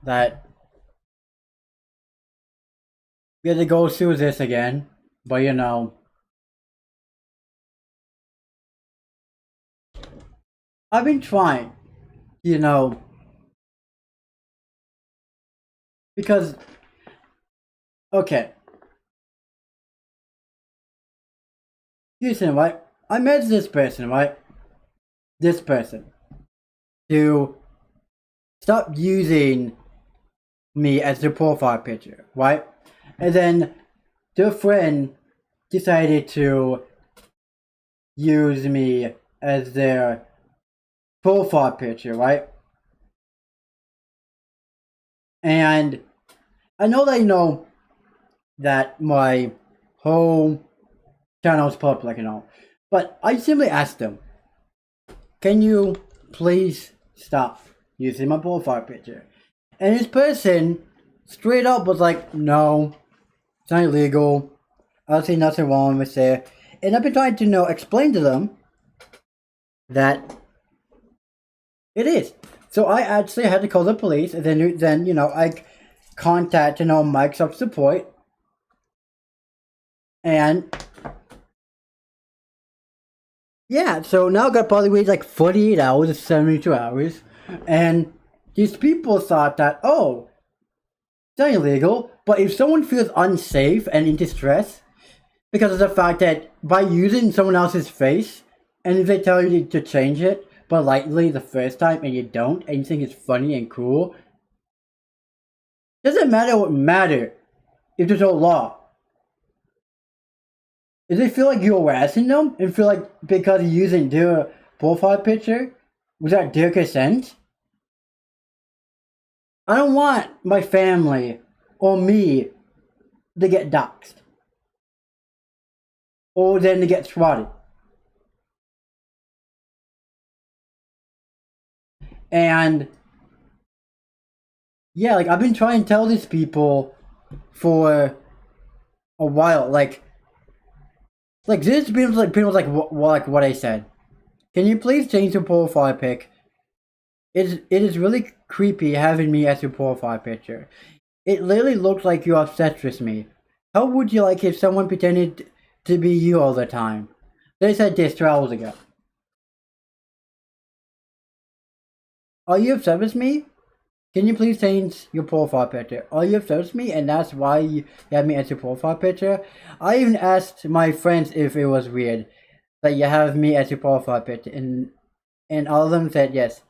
that we had to go through this again, but I've been trying, you know, because, okay, listen, right? I met this person, right? This person to stop using me as their profile picture, right? And then their friend decided to use me as their profile picture, right? And I know they know that my whole channel is public and all, but I simply asked them, can you please stop using my profile picture? And this person straight up was like, no, it's not illegal. I don't see nothing wrong with it. And I've been trying to explain to them that it is. So I actually had to call the police, and then I contacted Microsoft support, and yeah, so now I got probably wait like 48 hours or 72 hours, and these people thought that, oh, it's not illegal, but if someone feels unsafe and in distress because of the fact that by using someone else's face, and if they tell you to change it politely the first time and you don't, and you think it's funny and cool, doesn't matter what matter if there's no law. If they feel like you're harassing them and feel like because you're using their profile picture without their consent, I don't want my family or me to get doxxed. Or then to get swatted. And yeah, like I've been trying to tell these people for a while, like this pretty much like what I said. Can you please change your profile pic? It is really creepy having me as your profile picture. It literally looks like you're obsessed with me. How would you like if someone pretended to be you all the time? They said this 2 hours ago. Are you upset with me? Can you please change your profile picture? Are you upset with me and that's why you have me as your profile picture? I even asked my friends if it was weird that you have me as your profile picture, and all of them said yes.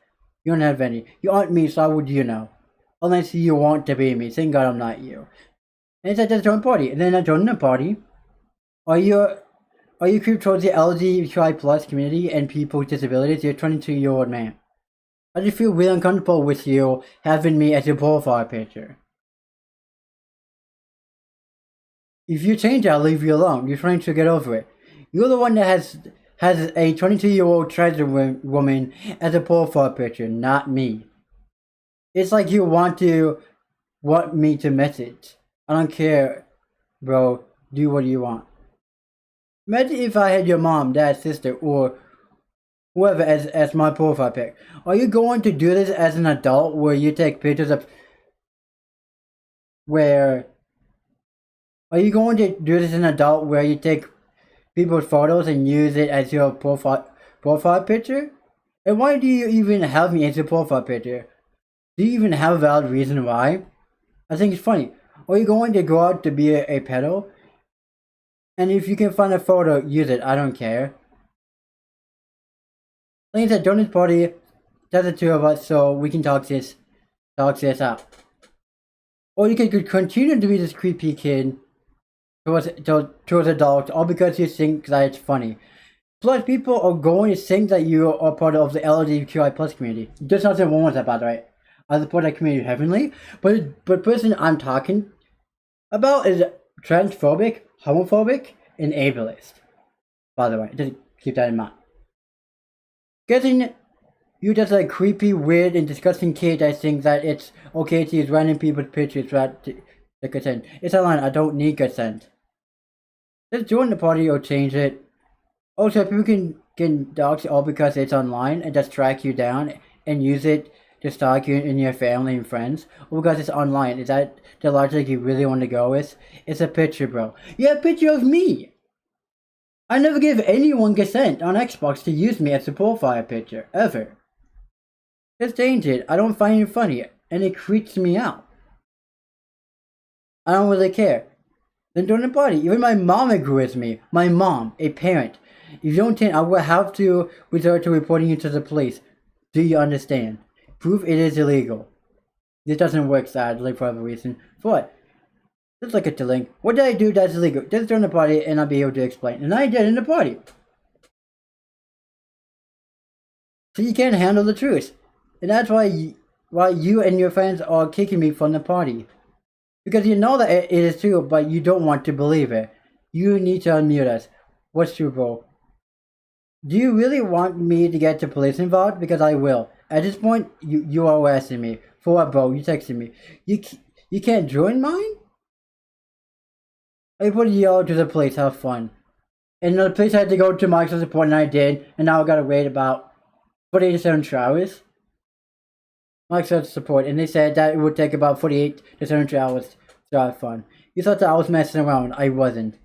You don't have any. You aren't me, so how would you know? Unless you want to be me. Thank God I'm not you. And it said just join party. And then I joined the party. Are you creep towards the LGBTQIA plus community and people with disabilities? You're a 22-year-old man. I just feel really uncomfortable with you having me as your profile picture. If you change it, I'll leave you alone. You're trying to get over it. You're the one that has a 22-year-old treasure woman as a profile picture, not me. It's like you want me to message. I don't care, bro. Do what you want. Imagine if I had your mom, dad, sister, or whoever as my profile pic. Are you going to do this as an adult where you take pictures of where are you going to do this as an adult where you take people's photos and use it as your profile picture? And why do you even have me as your profile picture? Do you even have a valid reason why? I think it's funny. Are you going to go out to be a pedo? And if you can find a photo, use it. I don't care. Like I said, join this party. That's the two of us, so we can talk this out. Or you could continue to be this creepy kid towards adults, all because you think that it's funny. Plus, people are going to think that you are part of the LGBTQI plus community. There's nothing wrong with that, by the way. I support that community heavenly, but the person I'm talking about is transphobic, homophobic, and ableist. By the way, just keep that in mind. Guessing you just a creepy, weird, and disgusting kid that thinks that it's okay to use random people's pictures without the consent. It's a line. I don't need consent. Just join the party or change it. Also, people can dox all because it's online and just track you down and use it to stalk you and your family and friends? Or because it's online? Is that the logic you really want to go with? It's a picture, bro. You have a picture of me! I never gave anyone consent on Xbox to use me as a profile picture, ever. Just change it. I don't find it funny, and it creeps me out. I don't really care. Then join the party. Even my mom agrees with me. My mom, a parent. If you don't change, I will have to resort to reporting you to the police. Do you understand? Prove it is illegal. This doesn't work, sadly, for whatever reason. For what? Just look at the link. What did I do that's illegal? Just join the party and I'll be able to explain. And I did in the party. So you can't handle the truth. And that's why you and your friends are kicking me from the party. Because you know that it is true, but you don't want to believe it. You need to unmute us. What's true, bro? Do you really want me to get the police involved? Because I will. At this point, you are harassing me. For what, bro? You texted me. You can't join mine? I put you to the police. Have fun. And the police had to go to Microsoft support, and I did. And now I gotta wait about 48 to 72 hours. Microsoft support, and they said that it would take about 48 to 72 hours to have fun. You thought that I was messing around. I wasn't.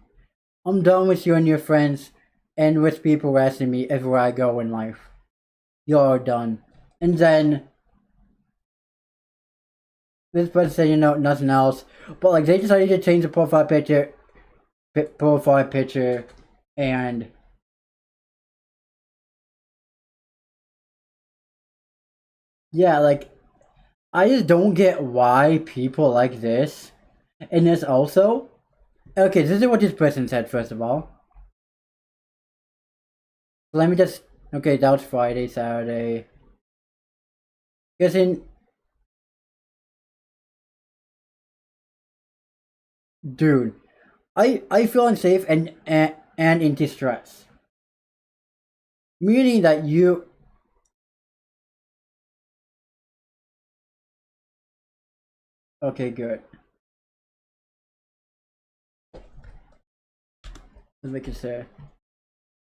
I'm done with you and your friends, and with people harassing me everywhere I go in life. You're done. And then this person said, nothing else. But like they decided to change the profile picture, and yeah, like I just don't get why people like this. And this also, okay, this is what this person said first of all. Let me just, okay, that was Friday, Saturday. Guessing, dude, I feel unsafe and in distress. Meaning that you. Okay, good. Let's make it say.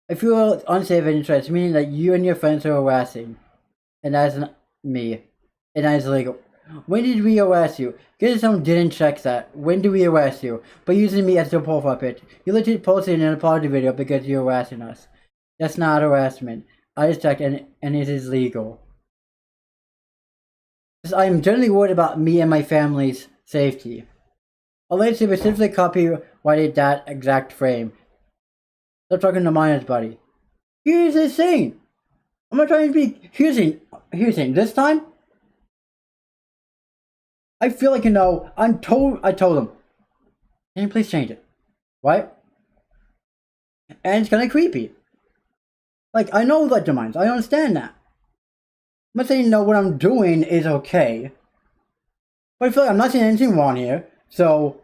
I feel unsafe and distressed, meaning that you and your friends are harassing. And that's not me. And that is illegal. When did we harass you? Because someone didn't check that. When did we harass you? By using me as your profile picture. You literally posted in a apology video because you're harassing us. That's not harassment. I just checked and it is legal. I am generally worried about me and my family's safety. I'll later specifically copyrighted that exact frame. Stop talking to minors, buddy. Here's the thing. I'm not trying to be. Here's the thing. This time, I feel like I told him. Can you please change it? What? And it's kind of creepy. Like I know like the minds. I understand that. I'm not saying what I'm doing is okay. But I feel like I'm not saying anything wrong here. So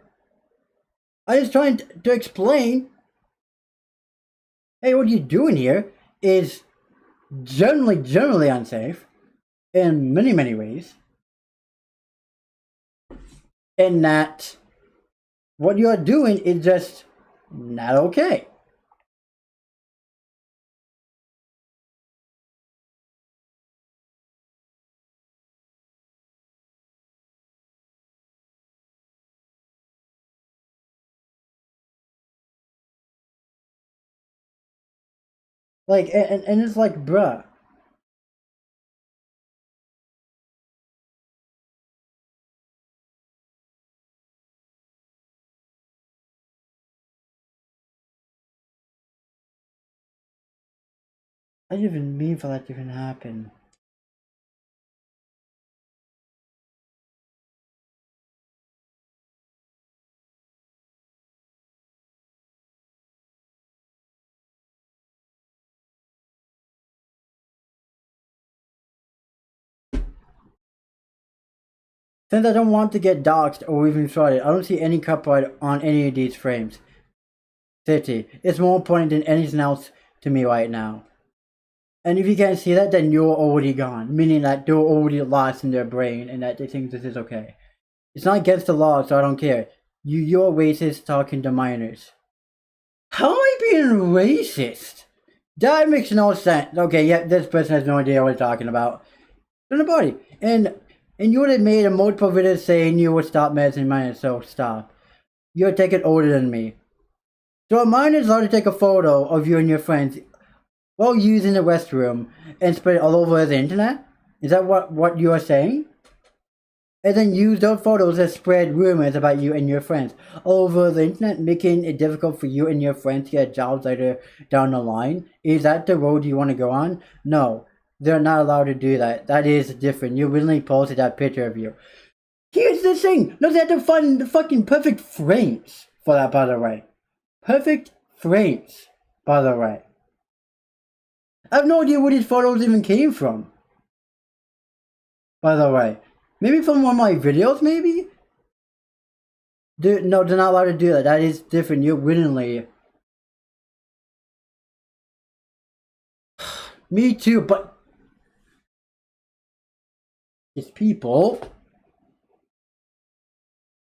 I just trying to explain. Hey, what you're doing here is generally unsafe in many ways. And that what you're doing is just not okay. Like, and it's like, bruh. I didn't even mean for that to even happen. Since I don't want to get doxxed or even started, I don't see any copyright on any of these frames. City. It's more important than anything else to me right now. And if you can't see that, then you're already gone. Meaning that they're already lost in their brain and that they think this is okay. It's not against the law, so I don't care. You're racist talking to minors. How am I being racist? That makes no sense. Okay, yeah, this person has no idea what I'm talking about. to nobody. And you would have made a multiple videos saying you would stop messing mine, so stop. You're taking older than me. So mine is allowed to take a photo of you and your friends while using the restroom and spread it all over the internet? Is that what you are saying? And then use those photos to spread rumors about you and your friends all over the internet, making it difficult for you and your friends to get jobs later down the line? Is that the road you want to go on? No, they're not allowed to do that. That is different. You willingly posted that picture of you. Here's the thing. No, they had to find the fucking perfect frames for that, by the way. Perfect frames, by the way. I have no idea where these photos even came from. By the way. Maybe from one of my videos, maybe? No, they're not allowed to do that. That is different. You're willingly. Me too, but these people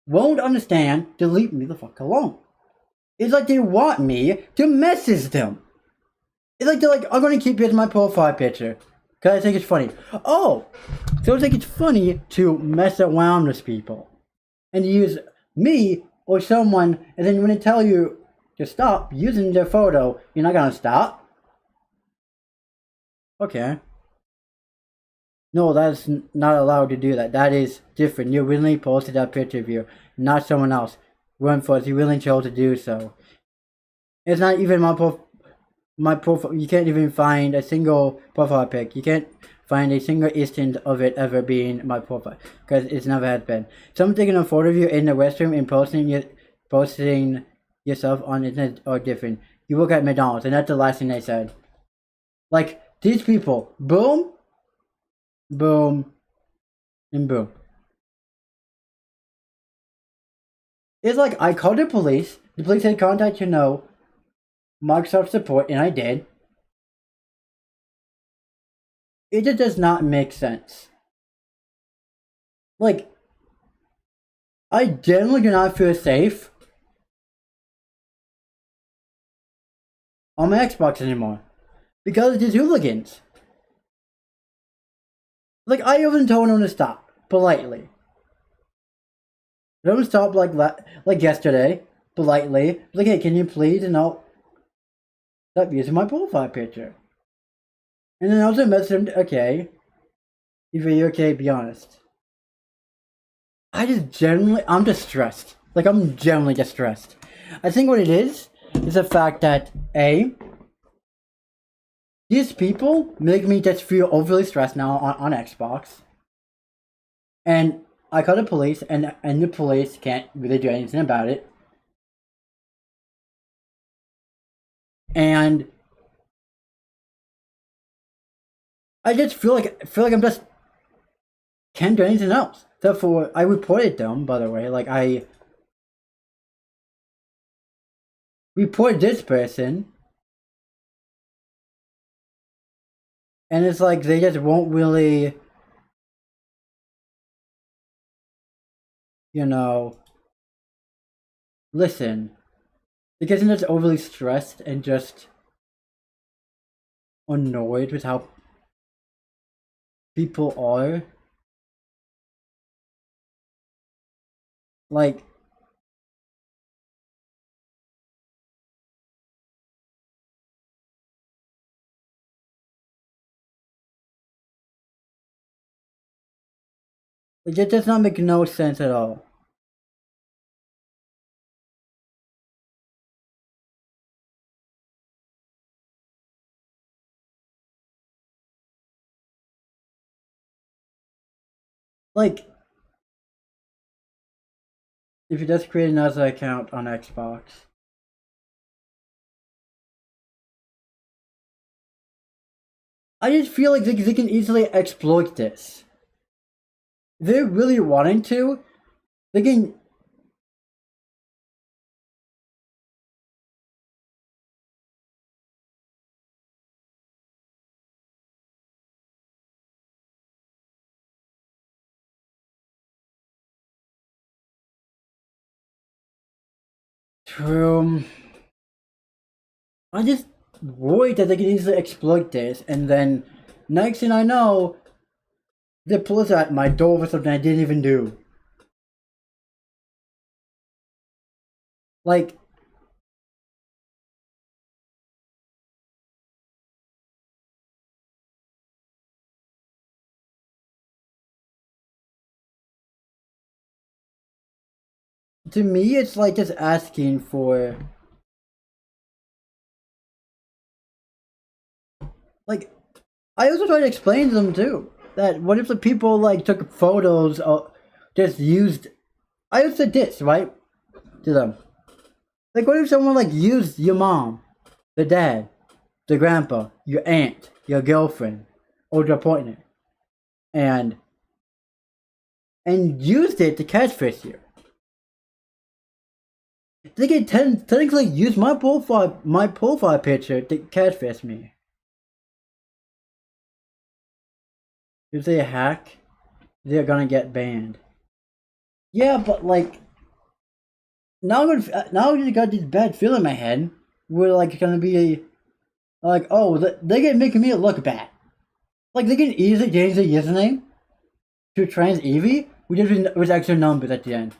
won't understand to leave me the fuck alone. It's like they want me to message them. It's like they're like, I'm gonna keep it as my profile picture. Cause I think it's funny. Oh! So I think it's funny to mess around with people. And use me or someone, and then when they tell you to stop using their photo, you're not gonna stop? Okay. No, that's not allowed to do that. That is different. You willingly posted that picture of you, not someone else. Run for it. You willingly chose to do so. It's not even my profile. You can't even find a single profile pic. You can't find a single instance of it ever being my profile, because it's never has been. Someone taking a photo of you in the restroom and posting yourself on the internet are different. You work at McDonald's, and that's the last thing they said. Like, these people, boom, boom, and boom. It's like, I called the police had contact to know Microsoft support, and I did. It just does not make sense. Like, I generally do not feel safe on my Xbox anymore because of these hooligans. Like, I even told them to stop politely. Don't stop like yesterday, politely. Like, hey, can you please stop using my profile picture? And then I also messaged him, okay, if you're okay, be honest. I'm distressed. Like, I'm generally distressed. I think what it is the fact that, A, these people make me just feel overly stressed now on Xbox. And I call the police, and the police can't really do anything about it. And I just feel like I'm just can't do anything else. Therefore, I reported them, by the way. Like, I reported this person, and it's like they just won't really, listen. Because I'm just overly stressed and just annoyed with how people are. Like, it does not make no sense at all. Like, if you just create another account on Xbox. I just feel like they can easily exploit this. If they're really wanting to, they can. I just worry that they can easily exploit this, and then next thing I know, the police at my door for something I didn't even do. Like, to me, it's like just asking for, like, I also try to explain to them too that what if the people like took photos of just used. I also said this right to them. Like, what if someone like used your mom, the dad, the grandpa, your aunt, your girlfriend, or your partner, and used it to catfish you? They can technically use my profile picture to catfish me. If they hack, they're gonna get banned. Yeah, but like now I just got this bad feeling in my head. Where like it's gonna be like, oh, they get making me look bad. Like they can easily change the username to trans Evie with extra numbers at the end,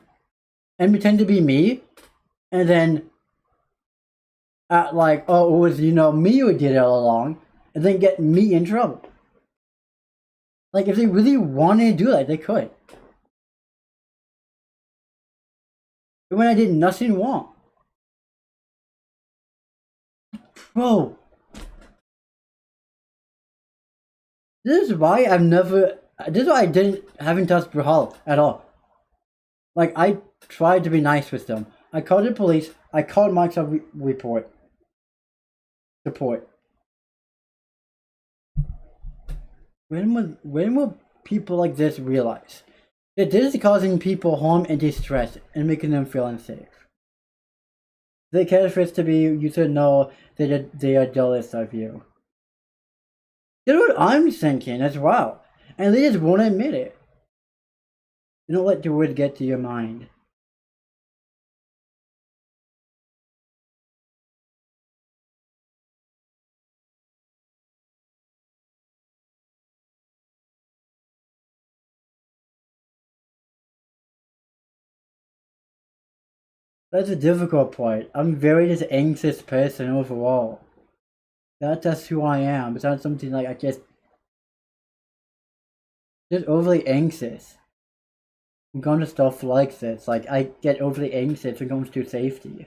and pretend to be me, and then like, oh, it was me who did it all along, and then get me in trouble. Like if they really wanted to do that, they could. When I did nothing wrong. Bro. This is why I haven't touched Brawlhalla at all. Like, I tried to be nice with them. I called the police, I called Microsoft support. When will people like this realize that this is causing people harm and distress and making them feel unsafe? They care for it to be, you should know that they are jealous of you. You know what I'm thinking as well, and they just won't admit it. You don't let the word get to your mind. That's the difficult part. I'm very just anxious person overall. That's just who I am. It's not something like I just overly anxious. I'm going to stuff like this. Like I get overly anxious when it comes to safety.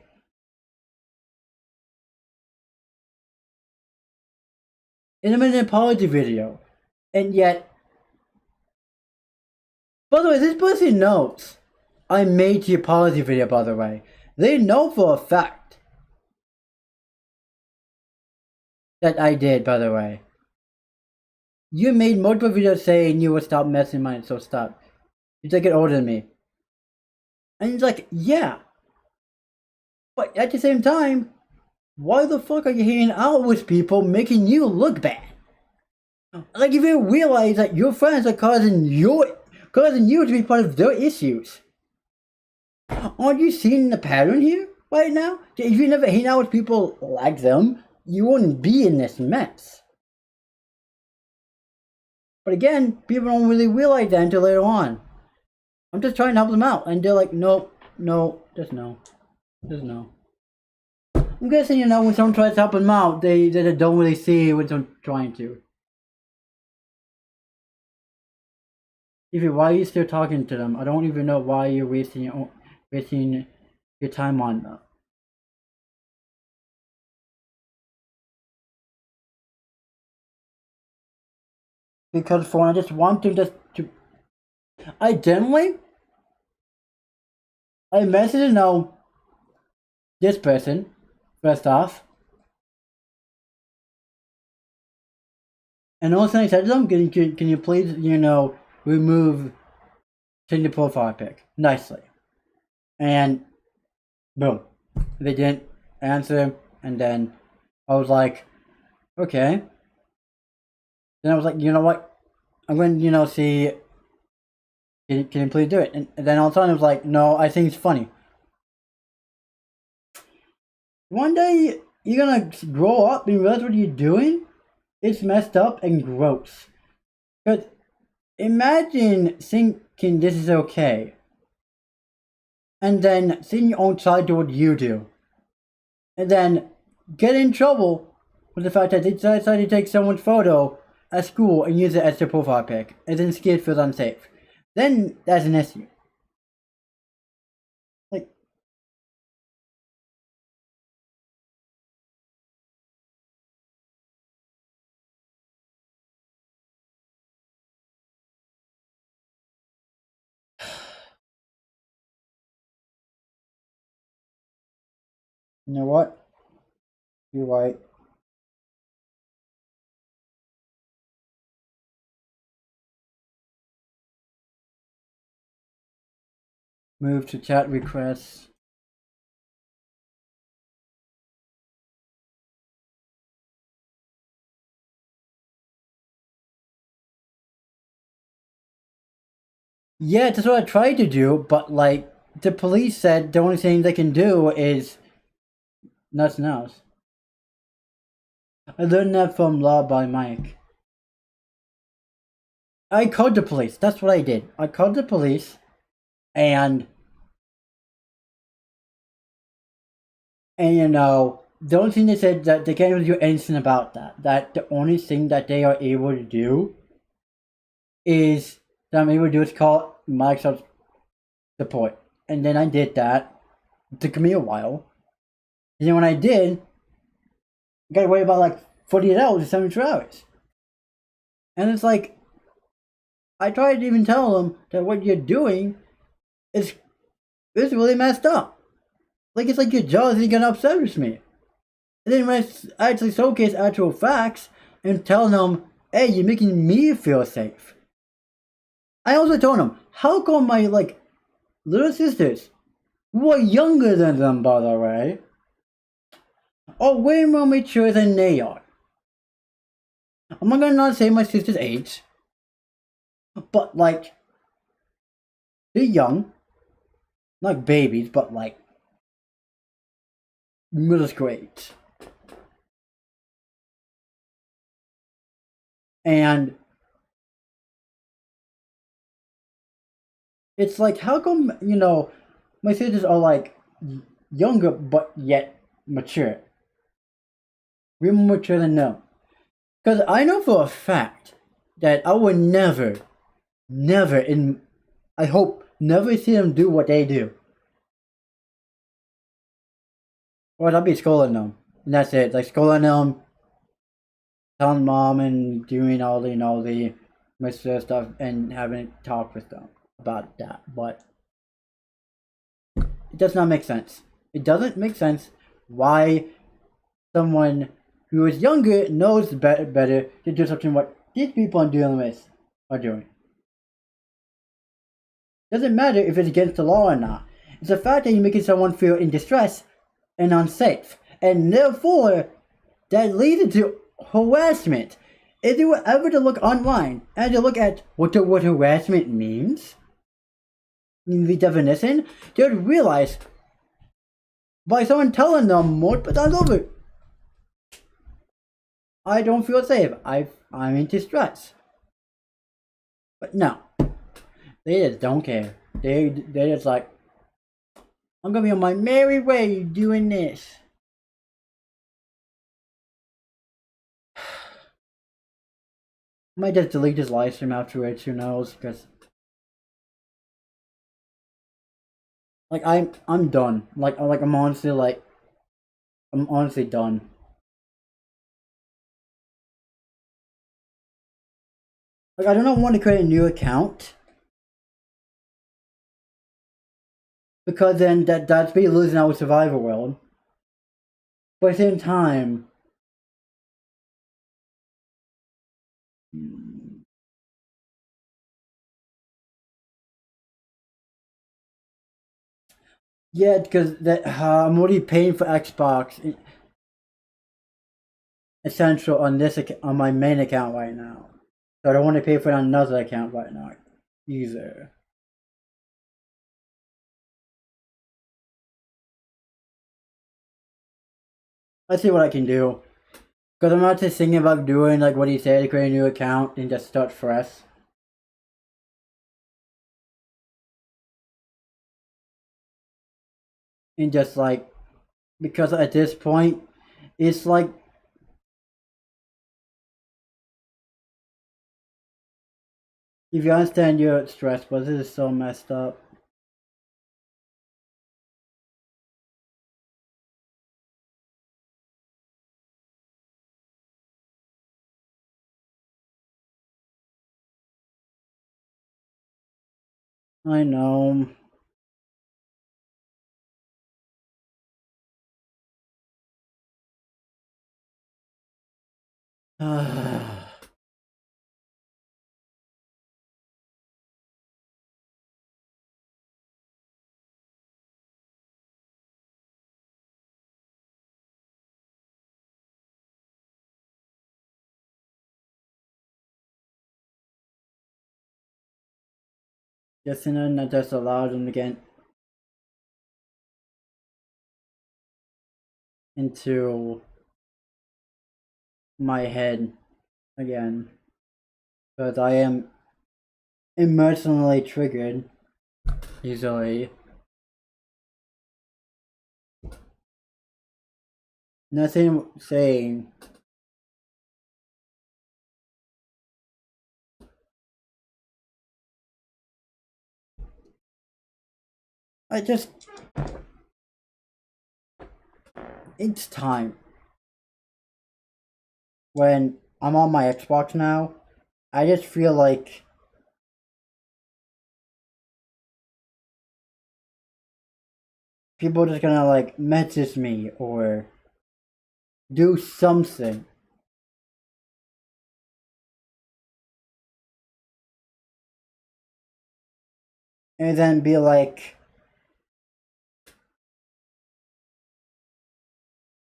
And I'm in an apology video. And yet, by the way, this person knows I made the apology video, by the way. They know for a fact that I did, by the way. You made multiple videos saying you would stop messing mine, so stop. You take it older than me. And he's like, yeah. But at the same time, why the fuck are you hanging out with people making you look bad? Like if you realize that your friends are causing you to be part of their issues. Aren't you seeing the pattern here right now? If you never hang out with people like them, you wouldn't be in this mess. But again, people don't really realize that until later on. I'm just trying to help them out, and they're like, nope, no, just no. Just no. I'm guessing, when someone tries to help them out, they don't really see what I'm trying to. Even why are you still talking to them? I don't even know why you're wasting your time on them. Because for one, I just want them to. I messaged to know this person, first off. And also I said to them, can you please, remove, change the profile pic nicely. And boom, they didn't answer. And then I was like, okay. Then I was like, you know what? I'm going to, see. Can you please do it? And then all of a sudden I was like, no, I think it's funny. One day you're gonna grow up and realize what you're doing. It's messed up and gross. Because Imagine thinking this is okay, and then seeing your own child do what you do, and then get in trouble with the fact that they decided to take someone's photo at school and use it as their profile pic, and then the kid feels unsafe. Then that's an issue. Like, you know what? You're right. Move to chat requests. Yeah, that's what I tried to do, but like the police said the only thing they can do is nothing else. I learned that from Law by Mike. I called the police. That's what I did. I called the police, and you know the only thing they said that they can't really do anything about that. That the only thing that they are able to do is that I'm able to do is call Microsoft support, and then I did that. It took me a while, and then when I did, I got to wait about like 48 hours or 72 hours, and it's like I tried to even tell them that what you're doing is really messed up. Like it's like your jaw is gonna upset with me. And then when I actually showcase actual facts and tell them, hey, you're making me feel safe. I also told them, how come my like little sisters, who are younger than them by the way, are way more mature than they are. I'm not gonna not say my sister's age, but like they're young, not babies, but like middle grade. And it's like, how come, my sisters are like younger but yet mature? We're more mature than them. Because I know for a fact that I would never, never, and I hope never see them do what they do. Or I'll be scolding them. And that's it. Like scolding them, telling mom and doing all the Mr. stuff and having a talk with them about that. But it does not make sense. It doesn't make sense why someone who is younger knows better to do something what these people I'm dealing with are doing. Doesn't matter if it's against the law or not. It's the fact that you're making someone feel in distress and unsafe. And therefore, that leads to harassment. If you were ever to look online and to look at what the word harassment means, in the definition, they would realize by someone telling them multiple times over, I don't feel safe. I'm in distress. But no, they just don't care. They're just like, I'm gonna be on my merry way doing this. I might just delete this live stream afterwards, who knows? Because like I'm done. I'm honestly done. Like I do not want to create a new account because then that's me losing our survival world. But at the same time, yeah, because that I'm already paying for Xbox Essential on my main account right now, so I don't want to pay for another account right now either. Let's see what I can do. Because I'm not just thinking about doing like what he said, create a new account and just start fresh. and just like, because at this point, it's like, if you understand your stress, but this is so messed up. I know. Just and I just allowed them to get into my head again. Because I am emotionally triggered easily. Nothing saying. I just. It's time. When I'm on my Xbox now, I just feel like people are just gonna like message me or do something. And then be like,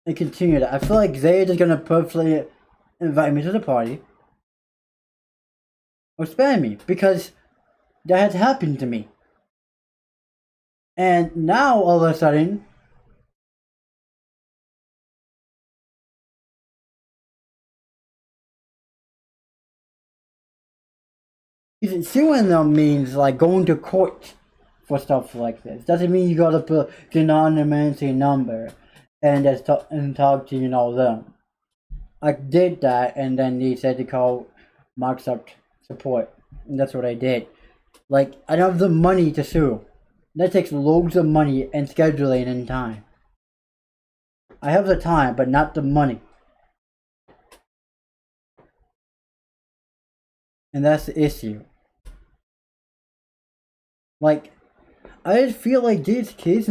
and continue that. I feel like they're just gonna purposely invite me to the party or spam me because that has happened to me. And now all of a sudden, suing them means like going to court for stuff like this. Doesn't mean you gotta put the anonymity number and just talk to them. I did that, and then they said to call Microsoft support, and that's what I did. Like, I don't have the money to sue. That takes loads of money and scheduling and time. I have the time, but not the money. And that's the issue. Like, I just feel like these kids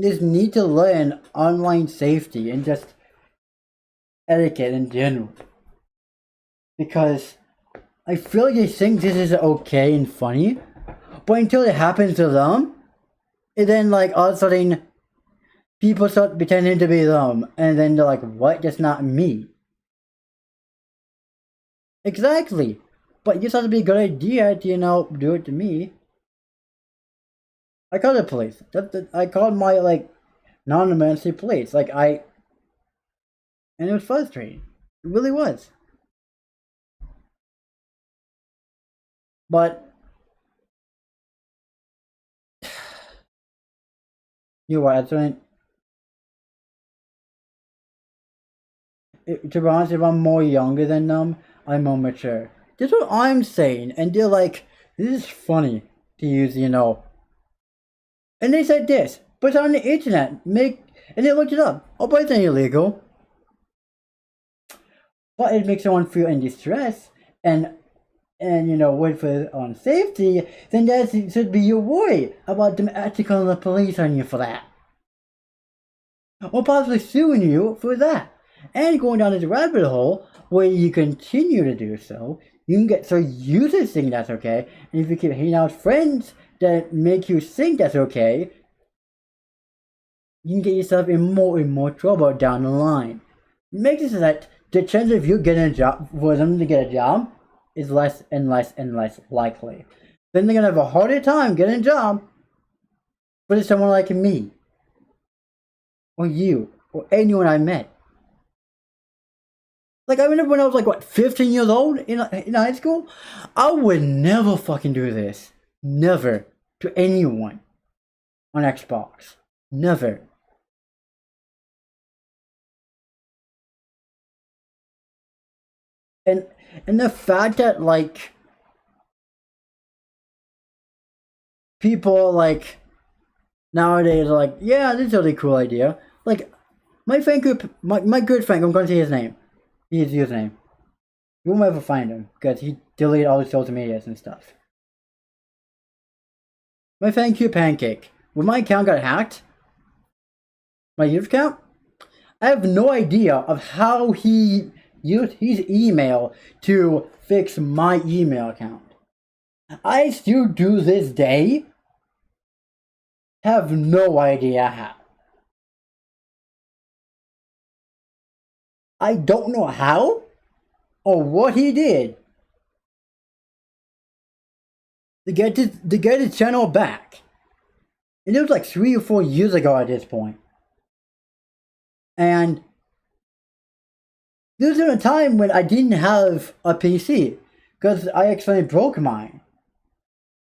just need to learn online safety and just etiquette in general. Because I feel like they think this is okay and funny, but until it happens to them, and then like all of a sudden people start pretending to be them, and then they're like, what? That's not me. Exactly. But it just has to be a good idea to, do it to me. I called the police. I called my, like, non-emergency police. And it was frustrating. It really was. But, you know what, to be honest, if I'm more younger than them, I'm more mature. That's what I'm saying. And they're like, this is funny to use. And they said this, but it's on the internet. And they looked it up. Oh, but it's not illegal. But it makes someone feel in distress and wait for on safety, then that should be your worry about them actually calling the police on you for that. Or possibly suing you for that. And going down this rabbit hole where you continue to do so, you can get so used to thinking that's okay, and if you keep hanging out with friends that make you think that's okay, you can get yourself in more and more trouble down the line. Makes it so that the chance of you getting a job, for them to get a job, is less and less and less likely. Then they're gonna have a harder time getting a job for someone like me, or you, or anyone I met. Like, I remember when I was like, 15 years old in high school? I would never fucking do this. Never. To anyone on Xbox. Never. And the fact that like people like nowadays are like, yeah, this is a really cool idea. Like my friend group, my good friend, I'm going to say his name. His username. You won't ever find him because he deleted all his social medias and stuff. My friend Q Pancake. When my account got hacked, my user account, I have no idea of how he used his email to fix my email account. I still to this day have no idea how. I don't know how or what he did to get his channel back. And it was like 3 or 4 years ago at this point. And this was a time when I didn't have a PC because I accidentally broke mine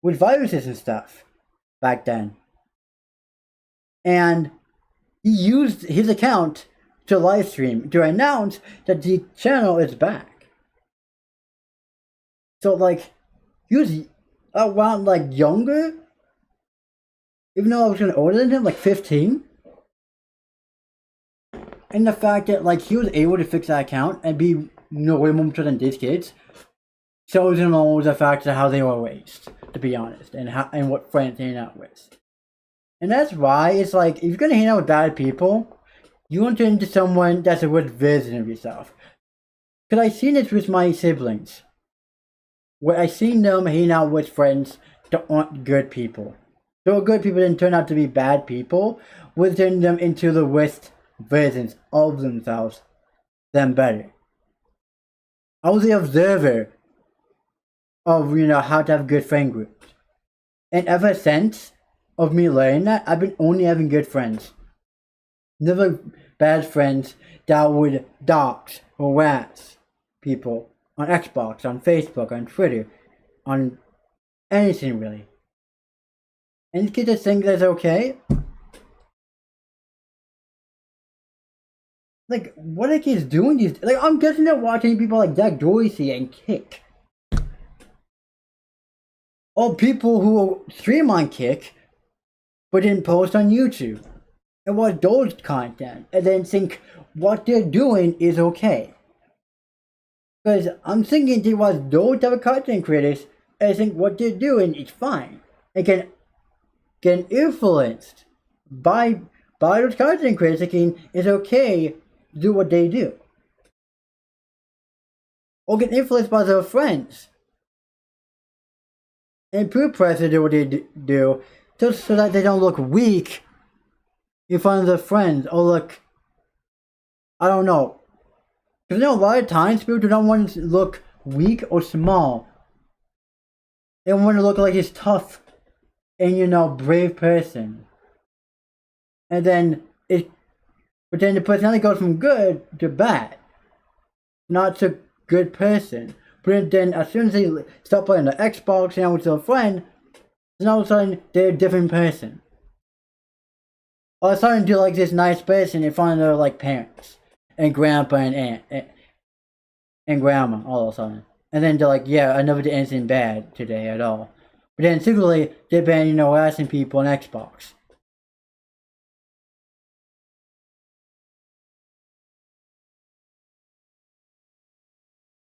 with viruses and stuff back then. And he used his account to live stream to announce that the channel is back. So like, he was around like younger, even though I was older than him, like 15. And the fact that like he was able to fix that account and be way more mature than these kids shows him all the fact of how they were raised, to be honest, and what friends they hang out with. And that's why it's like, if you're gonna hang out with bad people, you want to turn into someone that's a good version of yourself. Because I seen this with my siblings. Where I seen them hang out with friends that aren't good people. So good people didn't turn out to be bad people, would turn them into the worst versions of themselves, them better. I was the observer of, how to have good friend groups. And ever since of me learning that, I've been only having good friends. Never bad friends that would dox or harass people on Xbox, on Facebook, on Twitter, on anything really. And these kids just think that's okay. Like, what are kids doing these? Like, I'm guessing they're watching people like Jack Dorsey and Kick. Or people who stream on Kick, but didn't post on YouTube. And watch those content. And then think what they're doing is okay. Because I'm thinking they watch those type of content creators and think what they're doing is fine. And get influenced by those content creators thinking it's okay to do what they do. Or get influenced by their friends. And peer pressure to do what they do just so that they don't look weak in front of their friends or look, I don't know. Because a lot of times people don't want to look weak or small. They want to look like this tough and brave person. And then but then the personality goes from good to bad. Not to good person. But then as soon as they stop playing the Xbox and with their friend, then all of a sudden they're a different person. All of a sudden they're like this nice person in front of their like parents and grandpa and aunt and grandma all of a sudden. And then they're like, yeah, I never did anything bad today at all. But then secretly they've been, harassing people on Xbox.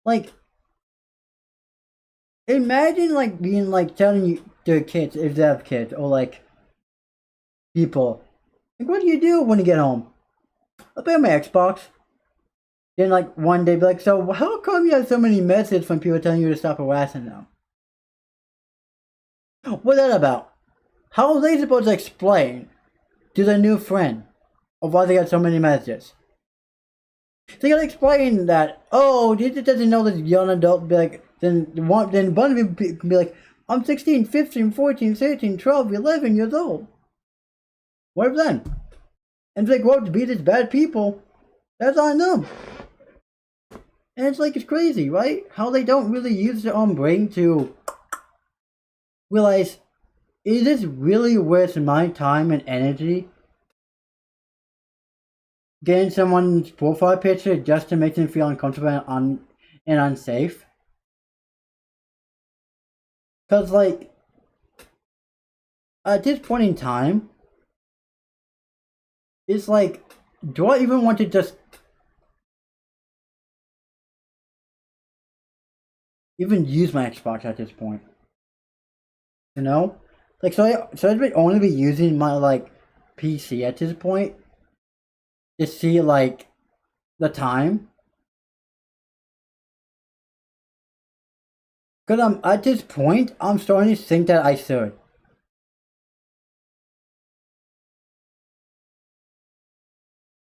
Like, imagine like being like telling you their kids, if they have kids, or like people, like, what do you do when you get home? I'll play on my Xbox. Then like one day be like, so how come you have so many messages from people telling you to stop harassing them? What's that about? How are they supposed to explain to their new friend of why they got so many messages? They gotta explain that, oh, this doesn't know this young adult, be like, then one of them can be like, I'm 16, 15, 14, 13, 12, 11 years old. What then? And if they grow up to be these bad people, that's on them. And it's like, it's crazy, right? How they don't really use their own brain to realize, is this really worth my time and energy getting someone's profile picture just to make them feel uncomfortable and unsafe. Because, like, at this point in time, it's like, do I even want to just even use my Xbox at this point? You know? Like, so I'd only be using my, like, PC at this point to see, like, the time. Because at this point, I'm starting to think that I should.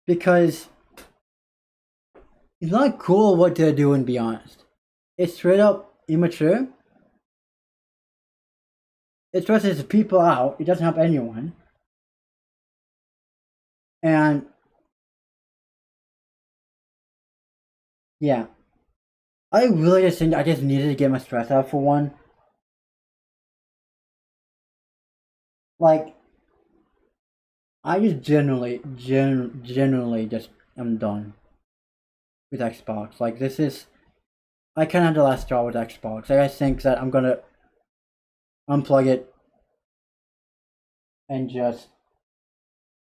Because it's not cool what they're doing, to be honest. It's straight up immature. It stresses people out. It doesn't help anyone. And yeah, I really just think I just needed to get my stress out for one. Like, I just generally just am done with Xbox. Like, this is, I can't have the last straw with Xbox. Like, I think that I'm gonna unplug it and just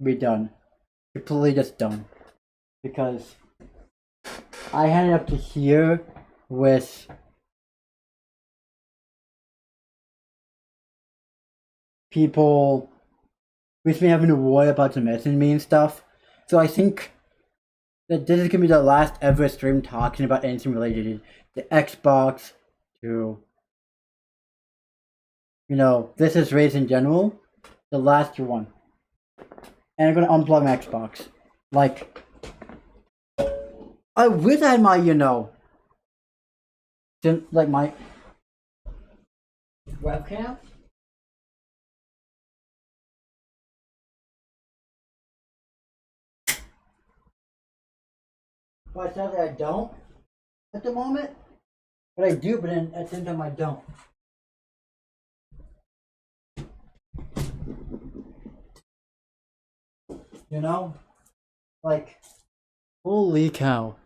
be done. Completely just done. Because I ended up to here with people with me having to worry about the messaging me and stuff. So I think that this is gonna be the last ever stream talking about anything related to Xbox, to, you know, this is race in general. The last one. And I'm gonna unplug my Xbox. Like, I wish I had my, you know, like my webcam. But sadly I don't at the moment. But I do, but then at the same time I don't. You know? Like, holy cow.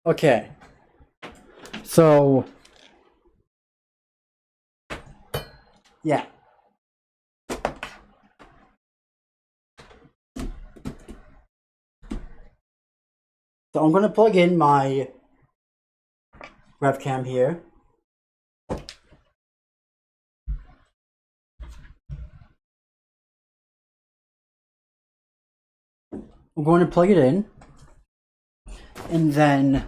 Okay. So, yeah. So I'm gonna plug in my webcam here. I'm going to plug it in. And then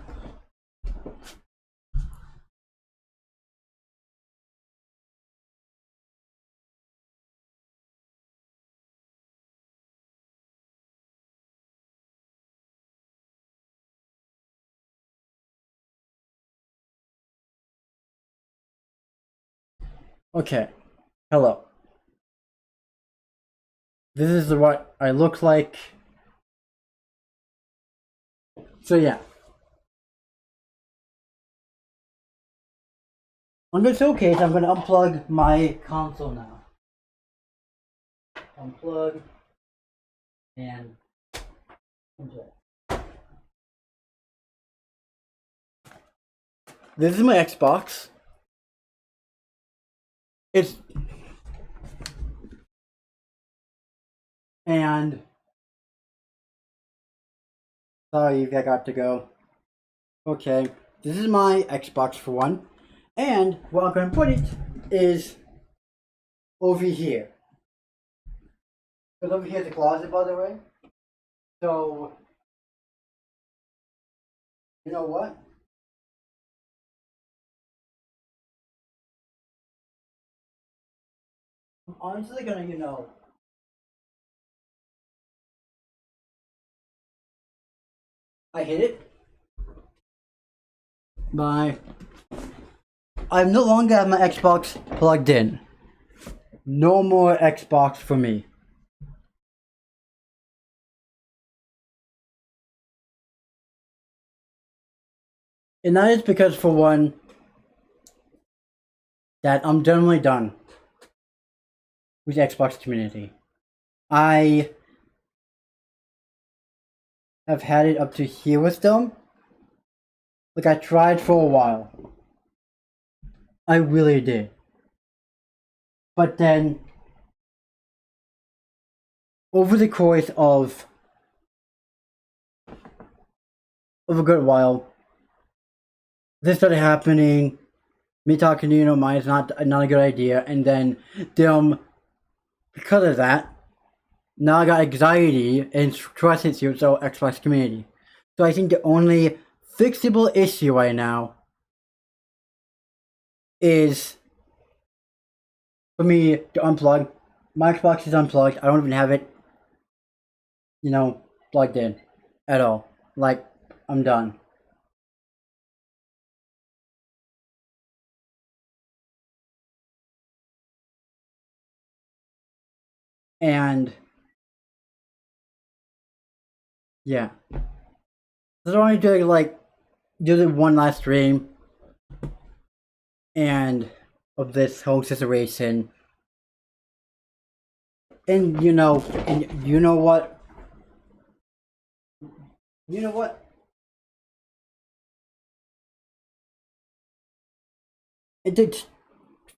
okay. Hello. This is what I look like. So yeah. On this showcase, I'm gonna unplug my console now. Unplug and unplug. This is my Xbox. It's and sorry, I got to go. Okay, this is my Xbox for one, and where I'm gonna put it is over here. Because over here is the closet, by the way. So, you know what? I'm honestly gonna, you know, I hit it. Bye. I no longer have my Xbox plugged in. no more Xbox for me. And that is because, for one, that I'm generally done with the Xbox community. I have had it up to here with them. Like, I tried for a while. I really did. But then, over the course of a good while, this started happening. Me talking to mine is not a good idea, and then them, because of that, now I got anxiety and trust issues with the Xbox community. So I think the only fixable issue right now is for me to unplug. My Xbox is unplugged. I don't even have it, plugged in at all. Like, I'm done. And yeah, so I wanted to do the one last stream and of this whole situation. And you know what? You know what? It did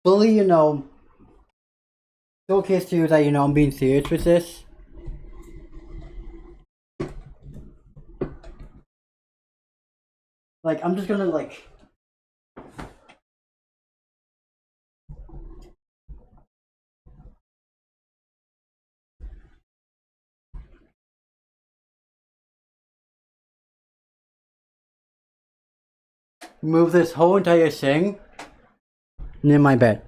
fully, showcase to you that I'm being serious with this. Like, I'm just gonna move this whole entire thing near my bed.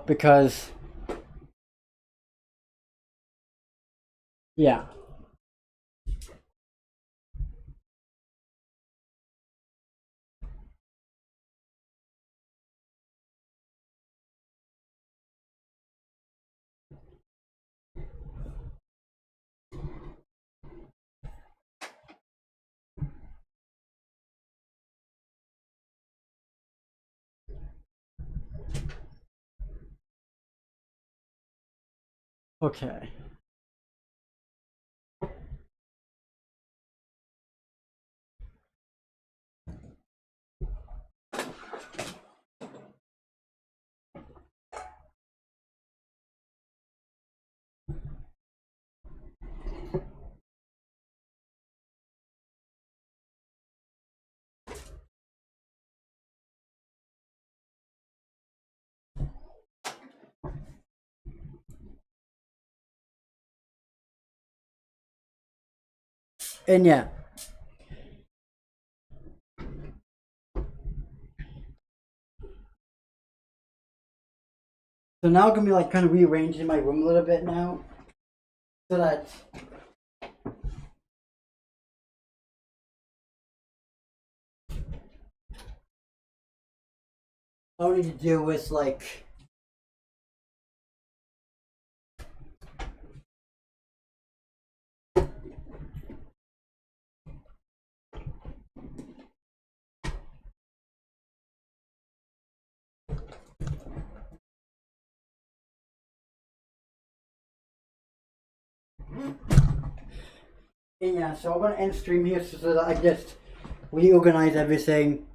Because yeah. Okay. And yeah. So now I'm gonna be kind of rearranging my room a little bit now, so that I don't need to deal with And yeah, so I'm gonna end stream here so that I just reorganize everything